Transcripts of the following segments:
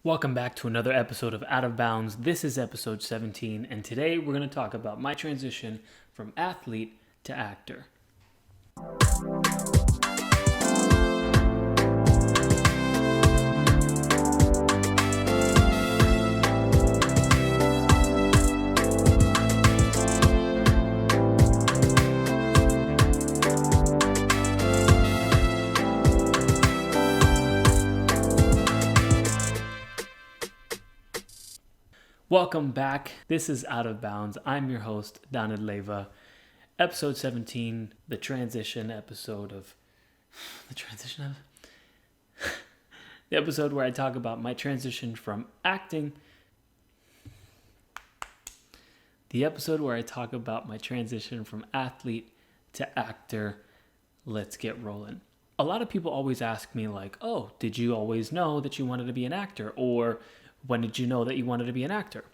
Welcome back to another episode of Out of Bounds. This is episode 17, and today we're going to talk about my transition from athlete to actor. Welcome back. This is Out of Bounds. I'm your host, Danell Leyva. Episode 17, the transition episode of... the episode where I talk about my transition from acting... The episode where I talk about my transition from athlete to actor. Let's get rolling. A lot of people always ask me like, oh, did you always know that you wanted to be an actor? Or... when did you know that you wanted to be an actor?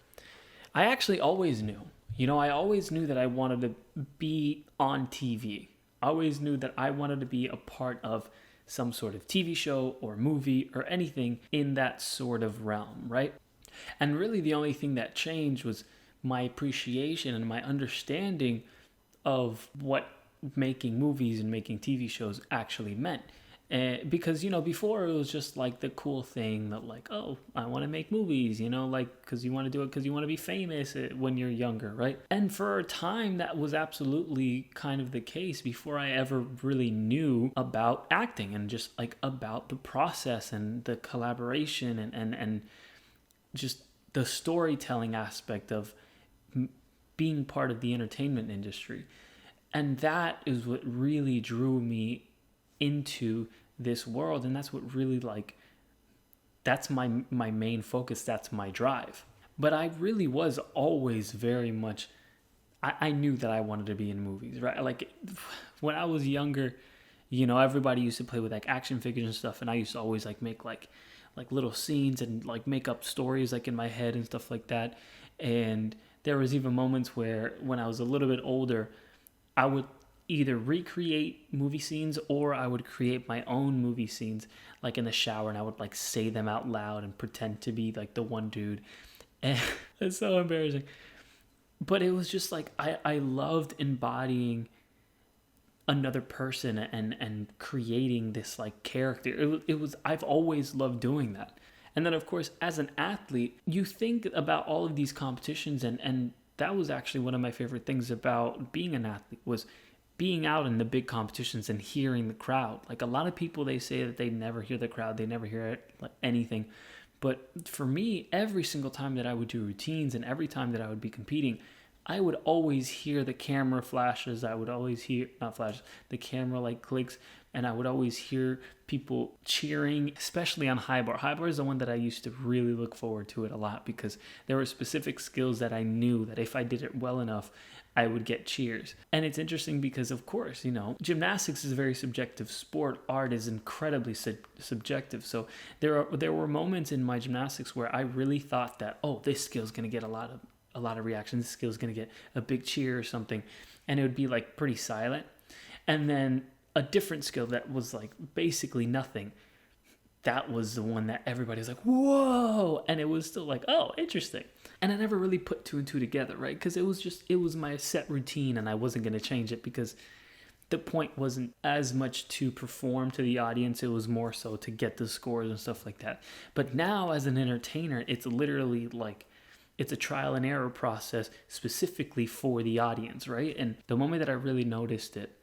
I actually always knew. I always knew that I wanted to be on TV. I always knew that I wanted to be a part of some sort of TV show or movie or anything in that sort of realm, right? And really the only thing that changed was my appreciation and my understanding of what making movies and making TV shows actually meant. Because, before it was just like the cool thing that like, oh, I want to make movies, because you want to do it because you want to be famous when you're younger, right? And for a time, that was absolutely kind of the case before I ever really knew about acting and just like about the process and the collaboration and just the storytelling aspect of being part of the entertainment industry. And that is what really drew me into this world, and that's what really that's my main focus, that's my drive. But I really was always very much I knew that I wanted to be in movies, right? Like when I was younger, everybody used to play with like action figures and stuff, and I used to always like make like little scenes and like make up stories like in my head and stuff like that. And there was even moments where when I was a little bit older, I would either recreate movie scenes or I would create my own movie scenes like in the shower, and I would like say them out loud and pretend to be like the one dude. And it's so embarrassing. But it was just like I loved embodying another person and creating this like character. It was I've always loved doing that. And then of course as an athlete, you think about all of these competitions, and that was actually one of my favorite things about being an athlete was being out in the big competitions and hearing the crowd. Like a lot of people, they say that they never hear the crowd, they never hear it, like anything. But for me, every single time that I would do routines and every time that I would be competing, I would always hear the camera flashes. I would always hear, not flashes, the camera like clicks. And I would always hear people cheering, especially on high bar. High bar is the one that I used to really look forward to it a lot because there were specific skills that I knew that if I did it well enough, I would get cheers. And it's interesting because, of course, gymnastics is a very subjective sport. Art is incredibly subjective. So there were moments in my gymnastics where I really thought that, oh, this skill is going to get a lot of reaction. This skill is going to get a big cheer or something. And it would be like pretty silent. And then a different skill that was like basically nothing, that was the one that everybody's like, whoa, and it was still like, oh, interesting. And I never really put two and two together, right? Because it was my set routine, and I wasn't going to change it because the point wasn't as much to perform to the audience, it was more so to get the scores and stuff like that. But now as an entertainer, it's literally like, it's a trial and error process specifically for the audience, right? And the moment that I really noticed it,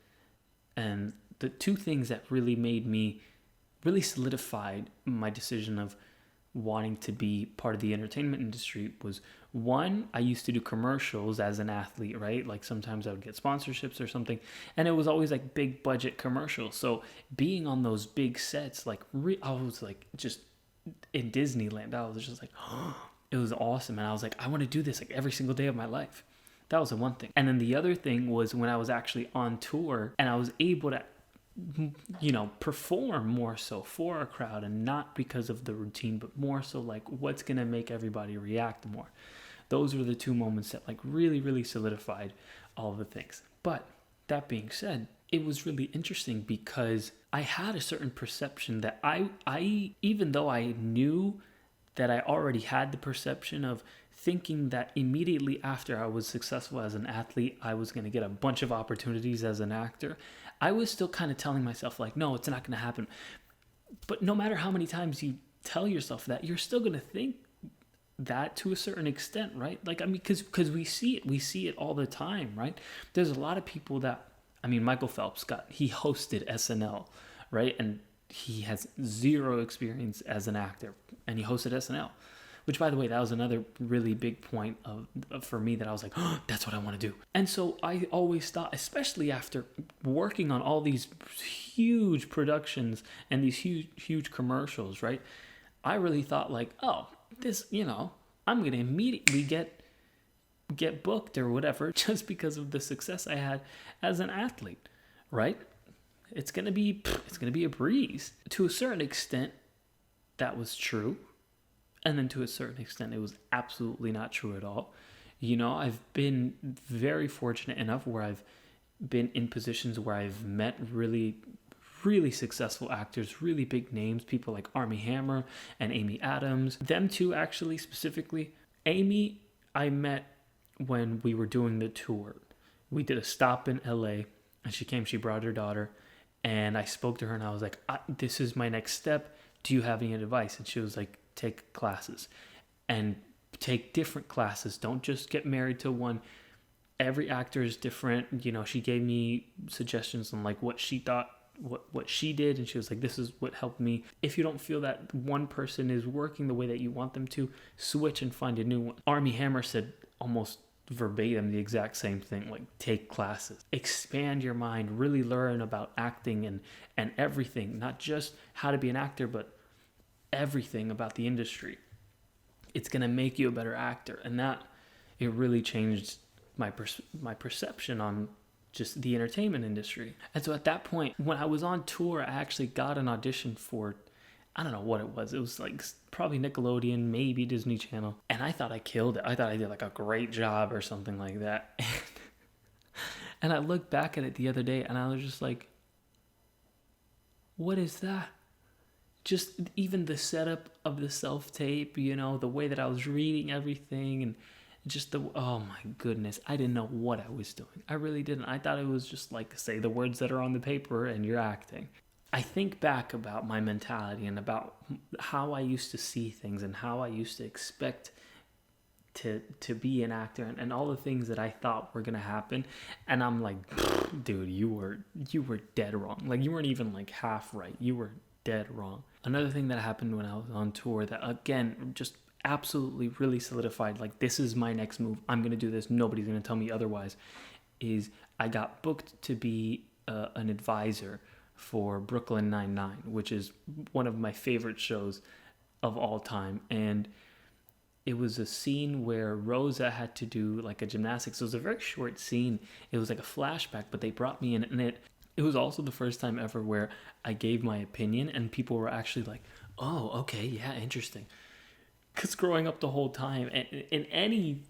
and the two things that really solidified my decision of wanting to be part of the entertainment industry was, one, I used to do commercials as an athlete, right? Like sometimes I would get sponsorships or something, and it was always like big budget commercials. So being on those big sets, like I was like just in Disneyland, I was just like, it was awesome. And I was like, I want to do this like every single day of my life. That was the one thing. And then the other thing was when I was actually on tour and I was able to perform more so for a crowd, and not because of the routine, but more so like what's going to make everybody react more. Those were the two moments that like really, really solidified all of the things. But that being said, it was really interesting because I had a certain perception that I even though I knew that I already had the perception of thinking that immediately after I was successful as an athlete, I was going to get a bunch of opportunities as an actor. I was still kind of telling myself like, no, it's not going to happen. But no matter how many times you tell yourself that, you're still going to think that to a certain extent, right? Like, I mean, because we see it all the time, right? There's a lot of people that, I mean, Michael Phelps he hosted SNL, right? And he has zero experience as an actor, and he hosted SNL, which, by the way, that was another really big point for me, that I was like, oh, that's what I want to do. And so I always thought, especially after working on all these huge productions and these huge commercials, right? I really thought like, oh, this, I'm going to immediately get booked or whatever, just because of the success I had as an athlete, right? It's going to be a breeze. To a certain extent, that was true. And then to a certain extent, it was absolutely not true at all. I've been very fortunate enough where I've been in positions where I've met really, really successful actors, really big names, people like Armie Hammer and Amy Adams. Them two, actually, specifically. Amy, I met when we were doing the tour. We did a stop in LA, and she brought her daughter, and I spoke to her, and I was like, this is my next step. Do you have any advice? And she was like, take classes, and take different classes. Don't just get married to one. Every actor is different. She gave me suggestions on like what she thought, what she did, and she was like, this is what helped me. If you don't feel that one person is working the way that you want them to, switch and find a new one. Armie Hammer said almost verbatim the exact same thing, like take classes, expand your mind, really learn about acting and everything, not just how to be an actor, but everything about the industry. It's going to make you a better actor. And that, it really changed my perception on just the entertainment industry. And so at that point, when I was on tour, I actually got an audition for, I don't know what it was. It was like probably Nickelodeon, maybe Disney Channel. And I thought I killed it. I thought I did like a great job or something like that. And I looked back at it the other day, and I was just like, what is that? Just even the setup of the self-tape, the way that I was reading everything, and just oh my goodness, I didn't know what I was doing. I really didn't. I thought it was just like, say the words that are on the paper and you're acting. I think back about my mentality and about how I used to see things and how I used to expect to be an actor, and all the things that I thought were going to happen. And I'm like, dude, you were dead wrong. Like, you weren't even like half right. You were dead wrong. Another thing that happened when I was on tour that, again, just absolutely really solidified, like, this is my next move. I'm going to do this. Nobody's going to tell me otherwise, is I got booked to be an advisor for Brooklyn Nine-Nine, which is one of my favorite shows of all time. And it was a scene where Rosa had to do like a gymnastics. It was a very short scene. It was like a flashback, but they brought me in, and it was also the first time ever where I gave my opinion and people were actually like, oh, okay, yeah, interesting. Because growing up the whole time, in any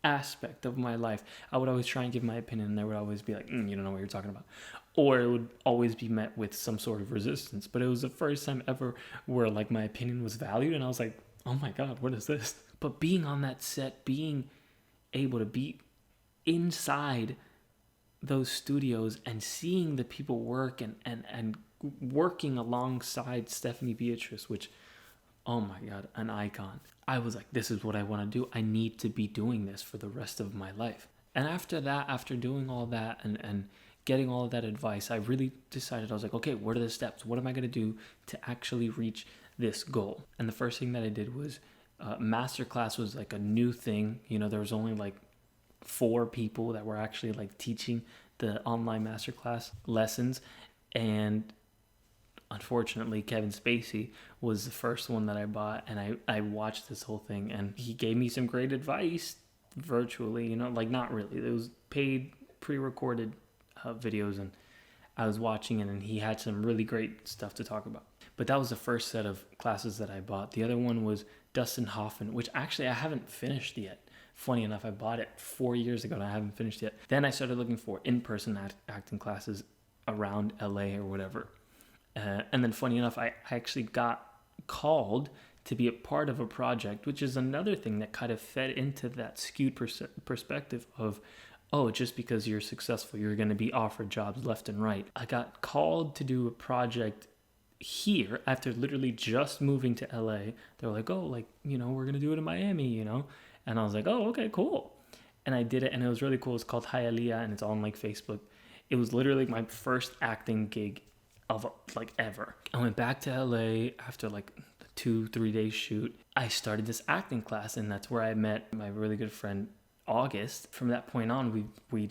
aspect of my life, I would always try and give my opinion, and they would always be like, you don't know what you're talking about. Or it would always be met with some sort of resistance. But it was the first time ever where like my opinion was valued, and I was like, oh my God, what is this? But being on that set, being able to be inside those studios and seeing the people work and working alongside Stephanie Beatrice, which, oh my God, an icon. I was like, this is what I want to do. I need to be doing this for the rest of my life. And after that, after doing all that and getting all of that advice, I really decided, I was like, okay, what are the steps? What am I going to do to actually reach this goal? And the first thing that I did was masterclass was like a new thing. There was only like 4 people that were actually like teaching the online masterclass lessons, and unfortunately Kevin Spacey was the first one that I bought, and I watched this whole thing, and he gave me some great advice virtually, like not really. It was paid pre-recorded videos, and I was watching it, and he had some really great stuff to talk about. But that was the first set of classes that I bought. The other one was Dustin Hoffman, which actually I haven't finished yet. Funny enough, I bought it 4 years ago and I haven't finished yet. Then I started looking for in-person acting classes around LA or whatever. And then funny enough, I actually got called to be a part of a project, which is another thing that kind of fed into that skewed perspective of, oh, just because you're successful, you're going to be offered jobs left and right. I got called to do a project here after literally just moving to LA. They're like, oh, like, you know, we're going to do it in Miami, you know? And I was like, oh, okay, cool. And I did it, and it was really cool. It's called Hialeah, and it's on like Facebook. It was literally my first acting gig of like ever. I went back to LA after like the 2-3 days shoot. I started this acting class, and that's where I met my really good friend August. From that point on, we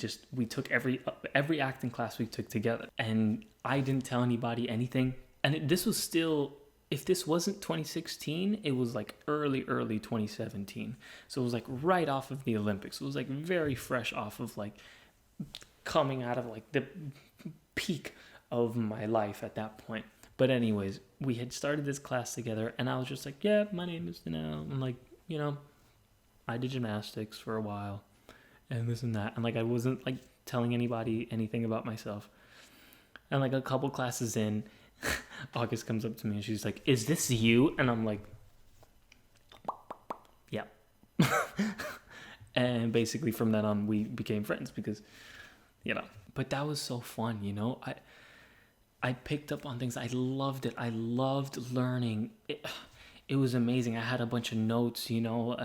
took every acting class we took together, and I didn't tell anybody anything. And this was still, if this wasn't 2016, it was like early 2017. So it was like right off of the Olympics. It was like very fresh off of like coming out of like the peak of my life at that point. But anyways, we had started this class together, and I was just like, yeah, my name is Danell. I'm like, you know, I did gymnastics for a while and this and that. And like, I wasn't like telling anybody anything about myself. And like a couple classes in, August comes up to me and she's like, is this you? And I'm like, yeah. And basically from then on, we became friends because, you know, but that was so fun, you know. I picked up on things. I loved it. I loved learning. It was amazing. I had a bunch of notes, you know.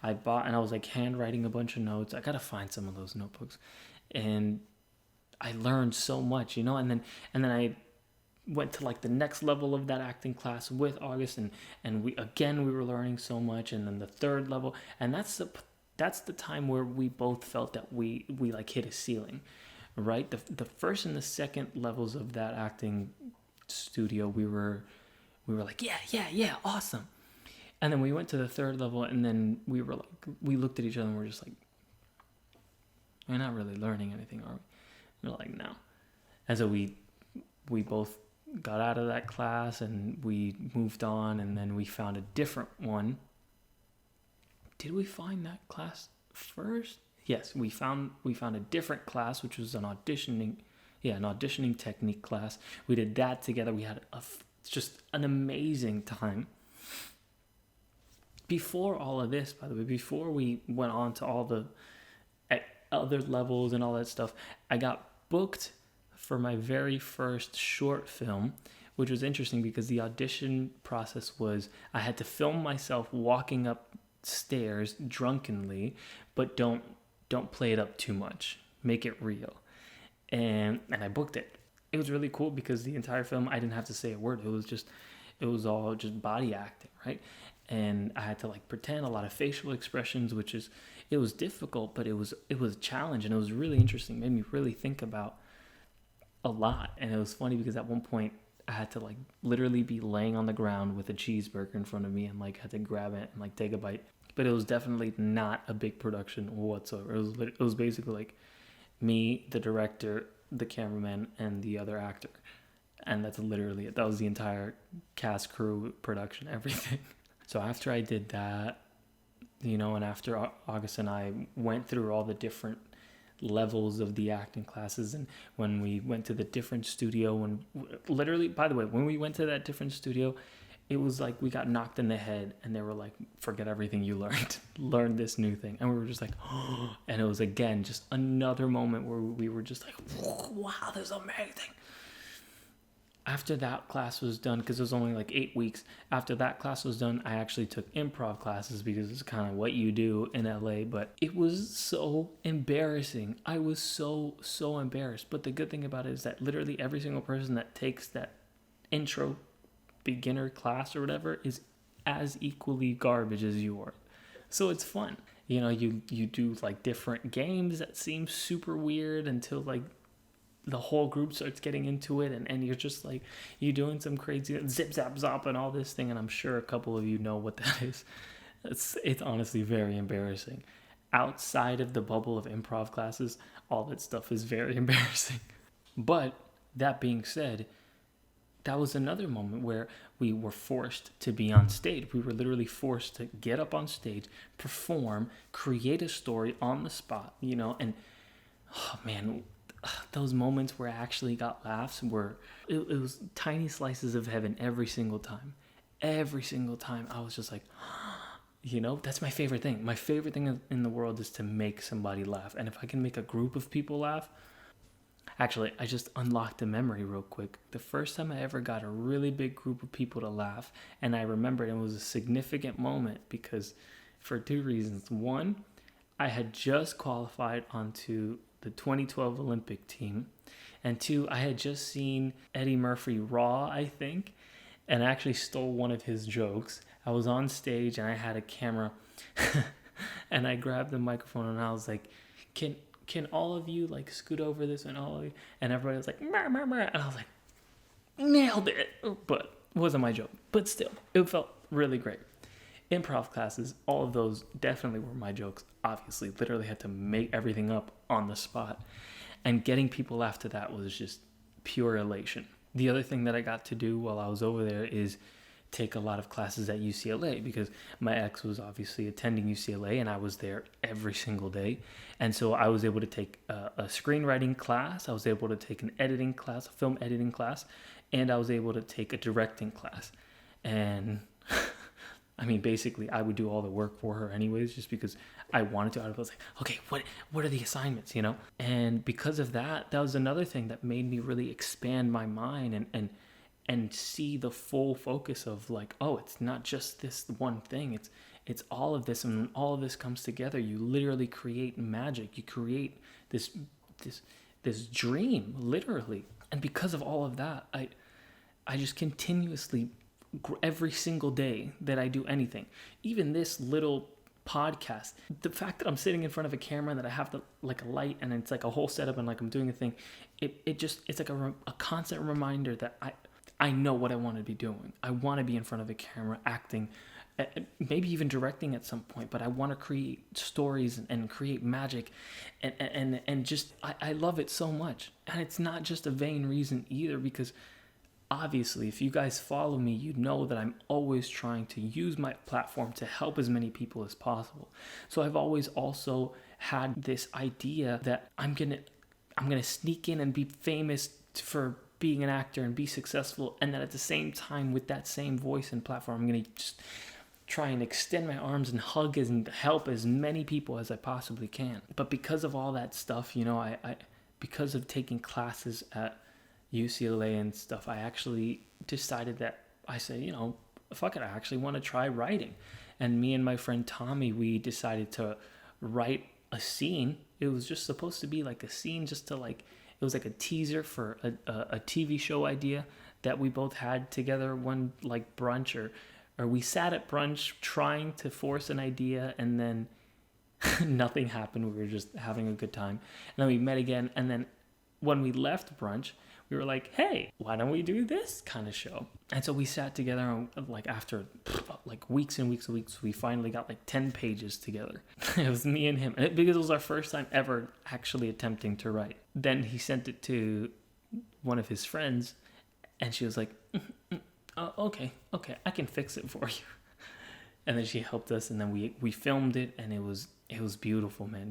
I bought, and I was like handwriting a bunch of notes. I gotta find some of those notebooks. And I learned so much, you know. And then I went to like the next level of that acting class with August, and we were learning so much. And then the third level, and that's the time where we both felt that we like hit a ceiling, right? The first and the second levels of that acting studio, we were like, yeah, awesome. And then we went to the third level, and then we looked at each other and we're just like, we're not really learning anything, are we? We're like, no. And so we both got out of that class and we moved on, and then we found a different one. Did we find that class first? Yes, we found a different class, which was an auditioning technique class. We did that together. We had just an amazing time. Before all of this, by the way, before we went on to all the other levels and all that stuff, I got booked for my very first short film, which was interesting because the audition process was I had to film myself walking upstairs drunkenly, but don't play it up too much. Make it real. And I booked it. It was really cool because the entire film, I didn't have to say a word. It was all just body acting, right? And I had to like pretend a lot of facial expressions, it was difficult, but it was a challenge, and it was really interesting. It made me really think about a lot. And it was funny because at one point I had to like literally be laying on the ground with a cheeseburger in front of me and like had to grab it and like take a bite. But it was definitely not a big production whatsoever. It was basically like me, the director, the cameraman, and the other actor. And that's literally it. That was the entire cast, crew, production, everything. So after I did that, you know, and after August and I went through all the different levels of the acting classes, and when we went to the different studio, when we went to that different studio, it was like we got knocked in the head, and they were like, forget everything you learned, learn this new thing. And we were just like, oh, and it was again just another moment where we were just like, wow, this is amazing. After that class was done, because it was only like 8 weeks, after that class was done, I actually took improv classes because it's kind of what you do in LA, but it was so embarrassing. I was so embarrassed. But the good thing about it is that literally every single person that takes that intro beginner class or whatever is as equally garbage as you are. So it's fun. You know, you do like different games that seem super weird until like the whole group starts getting into it, and you're just like, you're doing some crazy zip zap zop and all this thing, and I'm sure a couple of you know what that is. It's honestly very embarrassing. Outside of the bubble of improv classes, all that stuff is very embarrassing. But that being said, that was another moment where we were forced to be on stage. We were literally forced to get up on stage, perform, create a story on the spot, you know, and oh man, those moments where I actually got laughs it was tiny slices of heaven every single time. every single time I was just like, that's my favorite thing. My favorite thing in the world is to make somebody laugh. And if I can make a group of people laugh, actually, I just unlocked a memory real quick. The first time I ever got a really big group of people to laugh, and I remembered it was a significant moment because for two reasons. One, I had just qualified onto the 2012 Olympic team. And two, I had just seen Eddie Murphy Raw, I think, and I actually stole one of his jokes. I was on stage and I had a camera and I grabbed the microphone and I was like, can all of you like scoot over this, and all of you, and everybody was like, mer, mer, mer. And I was like, nailed it. But it wasn't my joke, but still, it felt really great. Improv classes, all of those definitely were my jokes. Obviously, literally had to make everything up on the spot. And getting people after that was just pure elation. The other thing that I got to do while I was over there is take a lot of classes at UCLA, because my ex was obviously attending UCLA and I was there every single day. And so I was able to take a screenwriting class, I was able to take an editing class, a film editing class, and I was able to take a directing class. And I mean, basically, I would do all the work for her anyways, just because I wanted to. I was like, okay, what are the assignments, And because of that, that was another thing that made me really expand my mind and see the full focus of like, oh, it's not just this one thing. It's all of this, and when all of this comes together, you literally create magic. You create this dream, literally. And because of all of that, I just continuously, every single day that I do anything, even this little podcast, the fact that I'm sitting in front of a camera and that I have like a light and it's like a whole setup and like I'm doing a thing, it's like a constant reminder that I know what I want to be doing. I want to be in front of a camera acting, maybe even directing at some point, but I want to create stories and create magic and just I love it so much. And it's not just a vain reason either, because obviously, if you guys follow me, you know that I'm always trying to use my platform to help as many people as possible. So I've always also had this idea that I'm gonna sneak in and be famous for being an actor and be successful, and that at the same time, with that same voice and platform, I'm gonna just try and extend my arms and hug and help as many people as I possibly can. But because of all that stuff, I because of taking classes at UCLA and stuff, I actually decided that I said, fuck it, I actually want to try writing. And me and my friend Tommy, we decided to write a scene. It was just supposed to be like a scene, just to like, it was like a teaser for a TV show idea that we both had together one like brunch, or we sat at brunch trying to force an idea, and then nothing happened. We were just having a good time. And then we met again, and then when we left brunch, we were like, hey, why don't we do this kind of show? And so we sat together, and like after like weeks and weeks and weeks, we finally got like 10 pages together. It was me and him, because it was our first time ever actually attempting to write. Then he sent it to one of his friends, and she was like, okay, I can fix it for you. And then she helped us, and then we filmed it, and it was beautiful, man.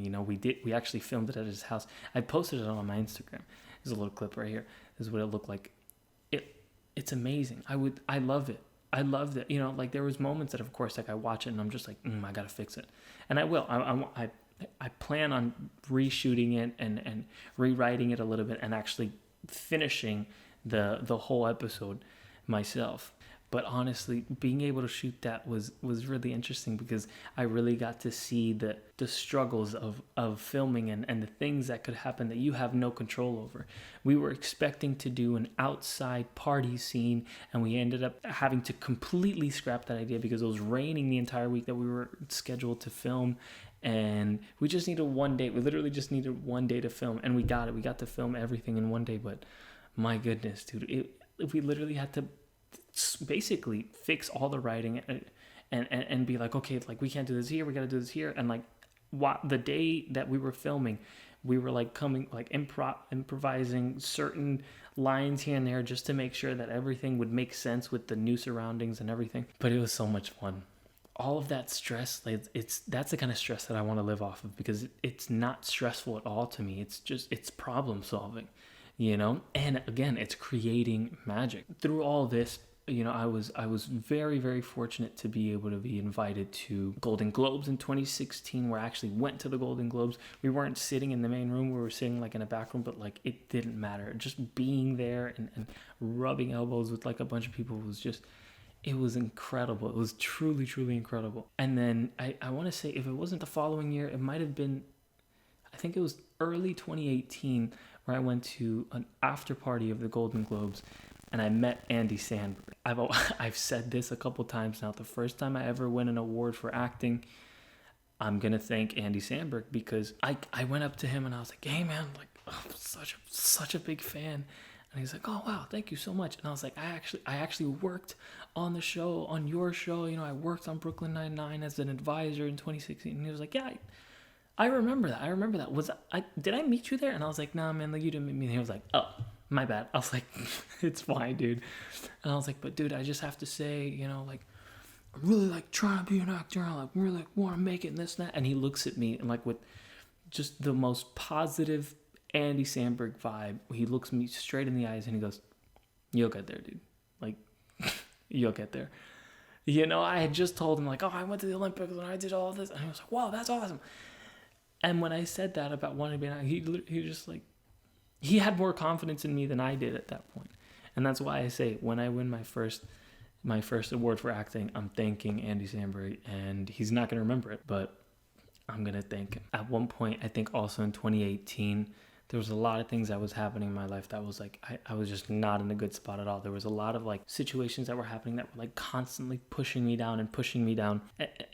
We actually filmed it at his house. I posted it on my Instagram. There's a little clip right here. This is what it looked like. It's amazing. I love it. I loved it. Like there was moments that, of course, like I watch it and I'm just like, I gotta fix it, and I will. I plan on reshooting it and rewriting it a little bit and actually finishing the whole episode myself. But honestly, being able to shoot that was really interesting, because I really got to see the struggles of filming and the things that could happen that you have no control over. We were expecting to do an outside party scene, and we ended up having to completely scrap that idea because it was raining the entire week that we were scheduled to film. And we just needed one day. We literally just needed one day to film, and we got it. We got to film everything in one day, but my goodness, dude, we literally had to basically fix all the writing and be like, okay, like we can't do this here, we got to do this here. And like the day that we were filming, we were like improvising certain lines here and there just to make sure that everything would make sense with the new surroundings and everything. But it was so much fun. All of that stress, that's the kind of stress that I want to live off of, because it's not stressful at all to me. It's problem solving, and again, it's creating magic. Through all this, I was very, very fortunate to be able to be invited to Golden Globes in 2016, where I actually went to the Golden Globes. We weren't sitting in the main room, we were sitting like in a back room, but like it didn't matter. Just being there and rubbing elbows with like a bunch of people was just, it was incredible. It was truly, truly incredible. And then I want to say, if it wasn't the following year, it might have been, I think it was early 2018, where I went to an after party of the Golden Globes and I met Andy Samberg. I've said this a couple times now. The first time I ever win an award for acting, I'm going to thank Andy Samberg, because I went up to him and I was like, hey man, like, oh, such a big fan. And he's like, oh wow, thank you so much. And I was like, I actually worked on the show, on your show. You know, I worked on Brooklyn Nine-Nine as an advisor in 2016. And he was like, yeah, I remember that. Did I meet you there? And I was like, nah, man, like, you didn't meet me. And he was like, oh, my bad. I was like, it's fine, dude. And I was like, but dude, I just have to say, you know, like, I'm really like trying to be an actor. I like really want to make it and this and that. And he looks at me and like with just the most positive Andy Samberg vibe. He looks me straight in the eyes and he goes, you'll get there, dude. Like, you'll get there. You know, I had just told him like, oh, I went to the Olympics and I did all this. And he was like, wow, that's awesome. And when I said that about wanting to be an actor, he just like, he had more confidence in me than I did at that point. And that's why I say, when I win my first award for acting, I'm thanking Andy Samberg, and he's not going to remember it, but I'm going to thank him. At one point, I think also in 2018, there was a lot of things that was happening in my life that was like, I was just not in a good spot at all. There was a lot of like situations that were happening that were like constantly pushing me down.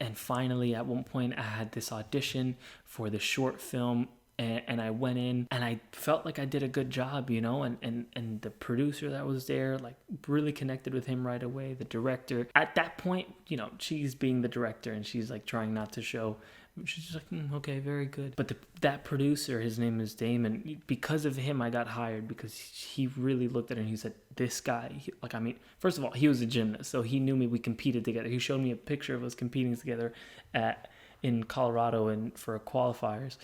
And finally, at one point, I had this audition for the short film, and I went in and I felt like I did a good job, you know, and the producer that was there, like, really connected with him right away. The director, at that point, you know, she's being the director and she's like trying not to show. She's just like, okay, very good. But that producer, his name is Damon. Because of him, I got hired, because he really looked at it and he said, this guy, first of all, he was a gymnast, so he knew me. We competed together. He showed me a picture of us competing together in Colorado and for qualifiers.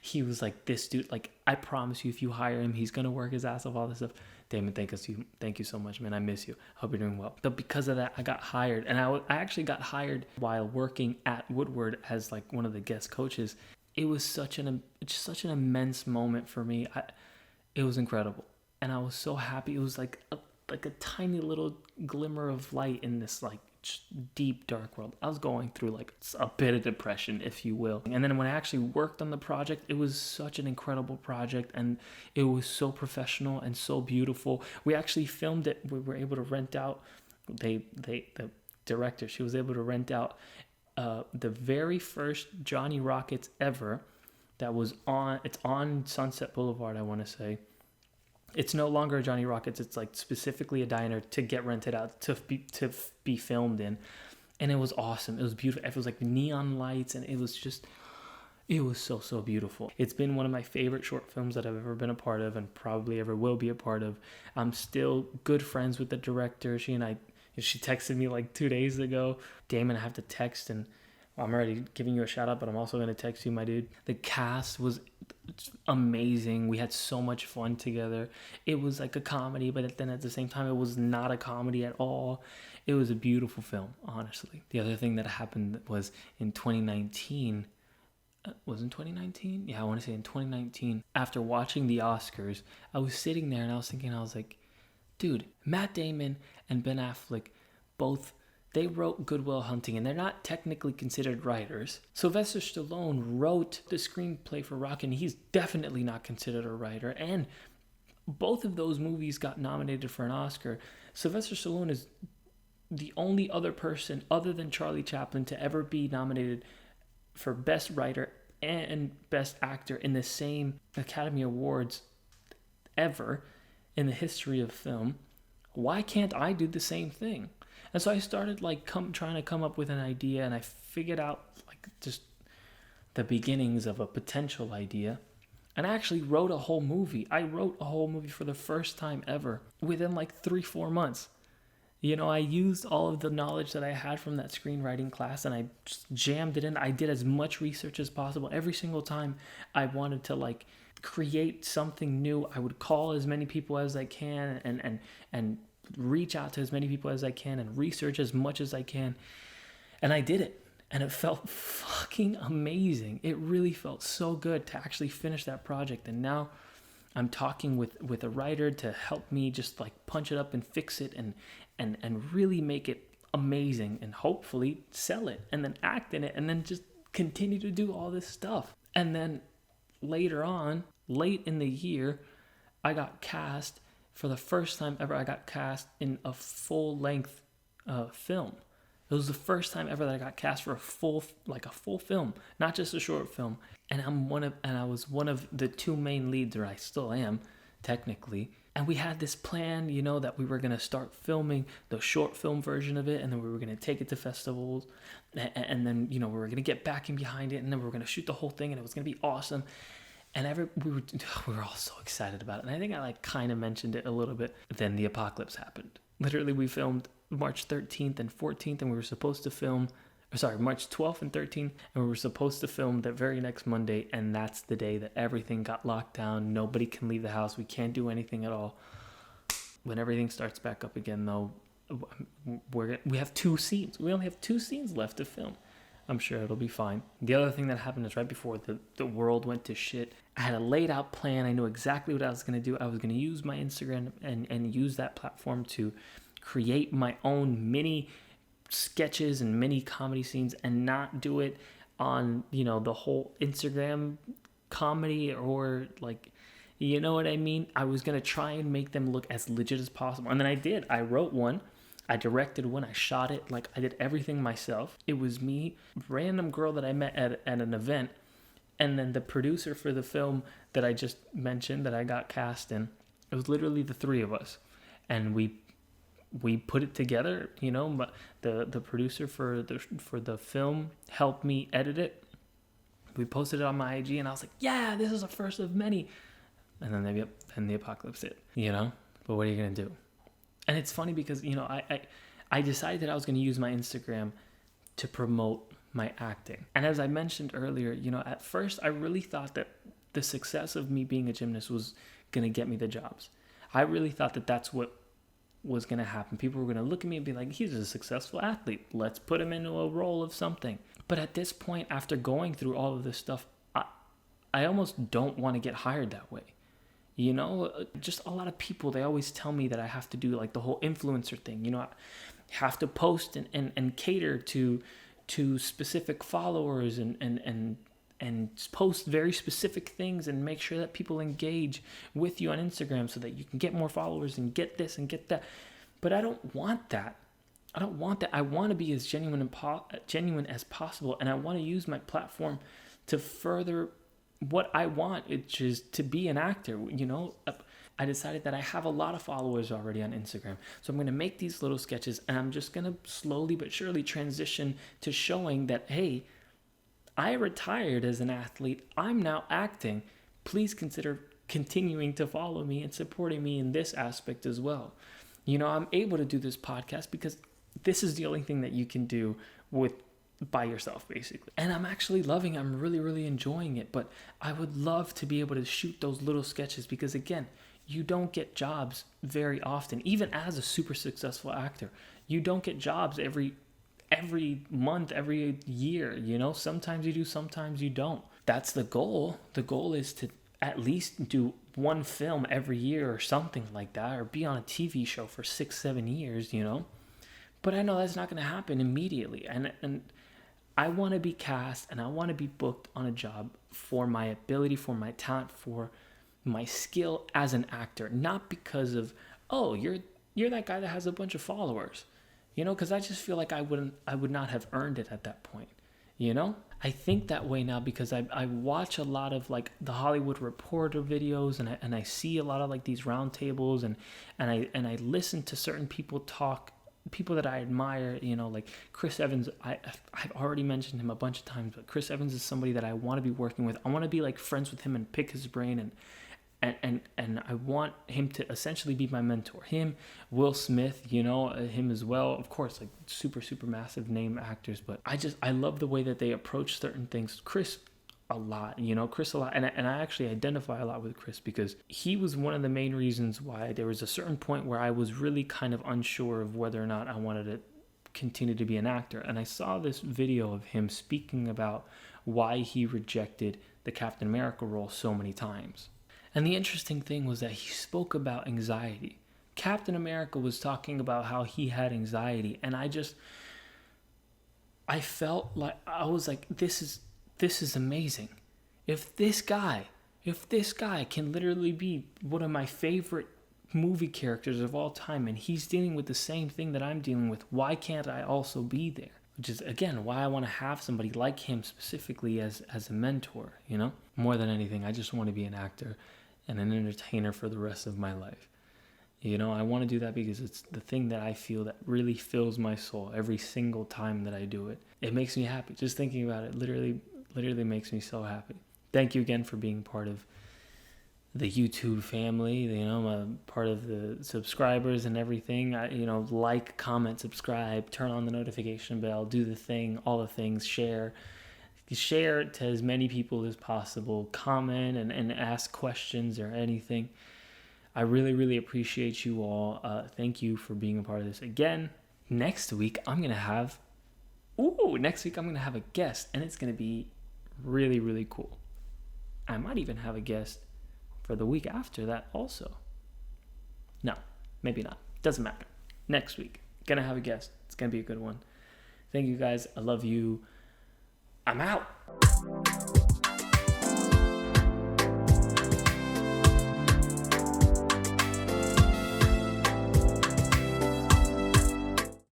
He was like, this dude, like, I promise you, if you hire him, he's going to work his ass off, all this stuff. Damon, thank you so much, man. I miss you. Hope you're doing well. But because of that, I got hired. And I actually got hired while working at Woodward as like one of the guest coaches. It was such an immense moment for me. It was incredible. And I was so happy. It was like a tiny little glimmer of light in this like deep dark world. I was going through like a bit of depression, if you will. And then when I actually worked on the project, it was such an incredible project, and it was so professional and so beautiful. We actually filmed it. We were able to rent out, the director, she was able to rent out the very first Johnny Rockets ever that was it's on Sunset Boulevard, I want to say. It's no longer a Johnny Rockets. It's like specifically a diner to get rented out to be filmed in. And it was awesome. It was beautiful. It was like neon lights, and it was so, so beautiful. It's been one of my favorite short films that I've ever been a part of, and probably ever will be a part of. I'm still good friends with the director. She texted me like 2 days ago. Damon, I have to text, and I'm already giving you a shout out, but I'm also going to text you, my dude. The cast was amazing. We had so much fun together. It was like a comedy, but then at the same time, it was not a comedy at all. It was a beautiful film, honestly. The other thing that happened was in 2019. Was in 2019? Yeah, I want to say in 2019. After watching the Oscars, I was sitting there and I was thinking, I was like, dude, Matt Damon and Ben Affleck both, they wrote Good Will Hunting, and they're not technically considered writers. Sylvester Stallone wrote the screenplay for Rocky, and he's definitely not considered a writer. And both of those movies got nominated for an Oscar. Sylvester Stallone is the only other person other than Charlie Chaplin to ever be nominated for Best Writer and Best Actor in the same Academy Awards ever in the history of film. Why can't I do the same thing? And so I started like trying to come up with an idea, and I figured out like just the beginnings of a potential idea. And I actually wrote a whole movie. I wrote a whole movie for the first time ever within like 3-4 months. You know, I used all of the knowledge that I had from that screenwriting class, and I just jammed it in. I did as much research as possible. Every single time I wanted to like create something new, I would call as many people as I can and reach out to as many people as I can and research as much as I can. And I did it. And it felt fucking amazing. It really felt so good to actually finish that project. And now I'm talking with a writer to help me just like punch it up and fix it and really make it amazing and hopefully sell it and then act in it and then just continue to do all this stuff. And then later on, late in the year, I got cast for the first time ever. I got cast in a full-length film. It was the first time ever that I got cast for a full film, not just a short film. And I was one of the two main leads, or I still am, technically. And we had this plan, you know, that we were going to start filming the short film version of it, and then we were going to take it to festivals, and then, you know, we were going to get back in behind it, and then we were going to shoot the whole thing, and it was going to be awesome. And we were all so excited about it. And I think I like kind of mentioned it a little bit. Then the apocalypse happened. Literally, we filmed March 13th and 14th, and we were supposed to film, March 12th and 13th, and we were supposed to film the very next Monday, and that's the day that everything got locked down. Nobody can leave the house. We can't do anything at all. When everything starts back up again, though, we have 2 scenes. We only have 2 scenes left to film. I'm sure it'll be fine. The other thing that happened is right before the world went to shit, I had a laid out plan. I knew exactly what I was going to do. I was going to use my Instagram and use that platform to create my own mini sketches and mini comedy scenes and not do it on, you know, the whole Instagram comedy or like, you know what I mean? I was going to try and make them look as legit as possible. And then I did. I wrote one. I directed one, I shot it, like I did everything myself. It was me, random girl that I met at an event, and then the producer for the film that I just mentioned that I got cast in. It was literally the 3 of us. And we put it together, you know, but the producer for the film helped me edit it. We posted it on my IG and I was like, yeah, this is a first of many. And then the apocalypse hit, you know? But what are you going to do? And it's funny because, you know, I decided that I was going to use my Instagram to promote my acting. And as I mentioned earlier, you know, at first I really thought that the success of me being a gymnast was going to get me the jobs. I really thought that that's what was going to happen. People were going to look at me and be like, he's a successful athlete. Let's put him into a role of something. But at this point, after going through all of this stuff, I almost don't want to get hired that way. You know, just a lot of people, they always tell me that I have to do like the whole influencer thing. You know, I have to post and cater to specific followers and post very specific things and make sure that people engage with you on Instagram so that you can get more followers and get this and get that. But I don't want that. I want to be as genuine as possible, and I want to use my platform to further what I want, which is to be an actor. You know, I decided that I have a lot of followers already on Instagram, so I'm going to make these little sketches, and I'm just going to slowly but surely transition to showing that, hey, I retired as an athlete. I'm now acting. Please consider continuing to follow me and supporting me in this aspect as well. You know, I'm able to do this podcast because this is the only thing that you can do by yourself, basically. And I'm actually loving it. I'm really, really enjoying it. But I would love to be able to shoot those little sketches because, again, you don't get jobs very often. Even as a super successful actor, you don't get jobs every month, every year, you know? Sometimes you do, sometimes you don't. That's the goal. The goal is to at least do one film every year or something like that, or be on a TV show for 6-7 years, you know? But I know that's not going to happen immediately. And I want to be cast and I want to be booked on a job for my ability, for my talent, for my skill as an actor. Not because of, oh, you're that guy that has a bunch of followers. You know, because I just feel like I would not have earned it at that point. You know? I think that way now because I watch a lot of like the Hollywood Reporter videos and I see a lot of like these roundtables and I listen to certain people talk, people that I admire, you know, like Chris Evans. I've already mentioned him a bunch of times, but Chris Evans is somebody that I want to be working with. I want to be like friends with him and pick his brain and I want him to essentially be my mentor. Him, Will Smith, you know, him as well. Of course, like super, super massive name actors, but I love the way that they approach certain things. Chris a lot, Chris a lot. And I actually identify a lot with Chris because he was one of the main reasons why there was a certain point where I was really kind of unsure of whether or not I wanted to continue to be an actor. And I saw this video of him speaking about why he rejected the Captain America role so many times. And the interesting thing was that he spoke about anxiety. Captain America was talking about how he had anxiety, and I felt like, I was like, this is amazing. If this guy can literally be one of my favorite movie characters of all time, and he's dealing with the same thing that I'm dealing with, why can't I also be there? Which is, again, why I want to have somebody like him specifically as a mentor, More than anything, I just want to be an actor and an entertainer for the rest of my life. I want to do that because it's the thing that I feel that really fills my soul every single time that I do it. It makes me happy. Just thinking about it literally makes me so happy. Thank you again for being part of the YouTube family. I'm a part of the subscribers and everything. Like, comment, subscribe, turn on the notification bell, do the thing, all the things, share it to as many people as possible, comment and ask questions or anything. I really, really appreciate you all. Thank you for being a part of this. Again, next week I'm going to have a guest, and it's going to be really, really cool. I might even have a guest for the week after that also. No, maybe not. Doesn't matter. Next week, going to have a guest. It's going to be a good one. Thank you guys. I love you. I'm out.